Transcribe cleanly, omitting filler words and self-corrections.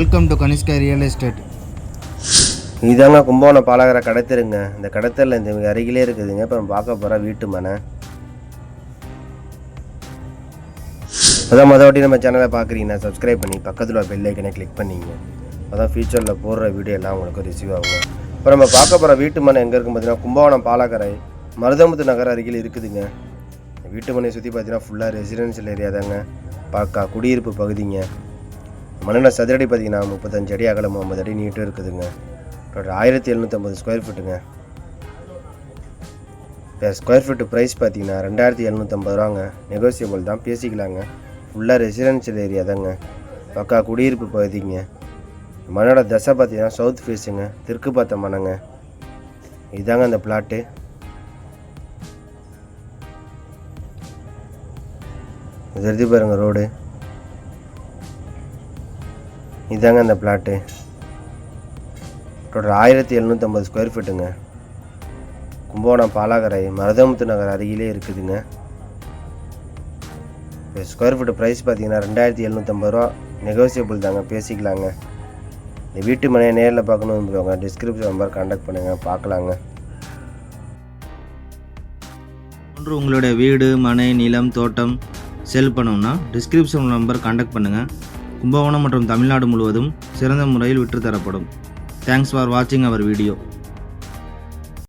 Welcome to Kanishka real estate. இதாங்க கும்பகோணம் பாலாகர கடத்தருங்க. இந்த கடத்தரில் இந்த அருகிலே இருக்குதுங்க. இப்போ நம்ம பார்க்க போகிற வீட்டு மனை. அதான் மொதல் நம்ம சேனலை பார்க்குறீங்கன்னா சப்ஸ்கிரைப் பண்ணி பக்கத்தில் ஒரு பெல் ஐக்கனை கிளிக் பண்ணிங்க. அதான் ஃபியூச்சரில் போடுற வீடியோ எல்லாம் உங்களுக்கு ரிசீவ் ஆகுங்க. இப்போ நம்ம பார்க்க போகிற வீட்டு மனை எங்கே இருக்குன்னு பார்த்தீங்கன்னா கும்பகோணம் பாலாகரை மருதமுத்து நகர் அருகில் இருக்குதுங்க. வீட்டு மனையை சுற்றி பார்த்தீங்கன்னா ஃபுல்லாக ரெசிடென்ஷியல் ஏரியா தாங்க. பார்க்க குடியிருப்பு பகுதிங்க. மண்ணில் சதுரடி பார்த்தீங்கன்னா 35 அடி அகலம் 50 அடி நீட்டும் இருக்குதுங்க. 1750 ஸ்கொயர் ஃபீட்டுங்க. இப்போ ஸ்கொயர் ஃபீட்டு ப்ரைஸ் பார்த்தீங்கன்னா 2750 ரூபாங்க. நெகோசியபிள் தான், பேசிக்கலாங்க. ஃபுல்லாக ரெசிடென்ஷியல் ஏரியா தாங்க. பக்கா குடியிருப்பு பகுதிங்க. மண்ணோட தசை பார்த்தீங்கன்னா சவுத் ஃபேஸுங்க, தெற்கு பார்த்த மனங்க. இதுதாங்க அந்த பிளாட்டு. இது எழுதி பாருங்கள் ரோடு. இதாங்க அந்த பிளாட்டு. டோட்டல் 1750 ஸ்கொயர் ஃபீட்டுங்க. கும்பகோணம் பாலாகரை மருதமுத்து நகர் அருகிலே இருக்குதுங்க. இப்போ ஸ்கொயர் ஃபீட்டு ப்ரைஸ் பார்த்தீங்கன்னா 2750 ரூபா. நெகோசியபிள் தாங்க, பேசிக்கலாங்க. இந்த வீட்டு மனையை நேரில் பார்க்கணுன்னு டிஸ்கிரிப்ஷன் நம்பர் கான்டாக்ட் பண்ணுங்கள், பார்க்கலாங்க. உங்களுடைய வீடு, மனை, நிலம், தோட்டம் சேல் பண்ணணும்னா டிஸ்கிரிப்ஷன் நம்பர் கான்டாக்ட் பண்ணுங்கள். கும்பகோணம் மற்றும் தமிழ்நாடு முழுவதும் சிறந்த முறையில் விற்று தரப்படும். தேங்க்ஸ் ஃபார் வாட்சிங் அவர் வீடியோ.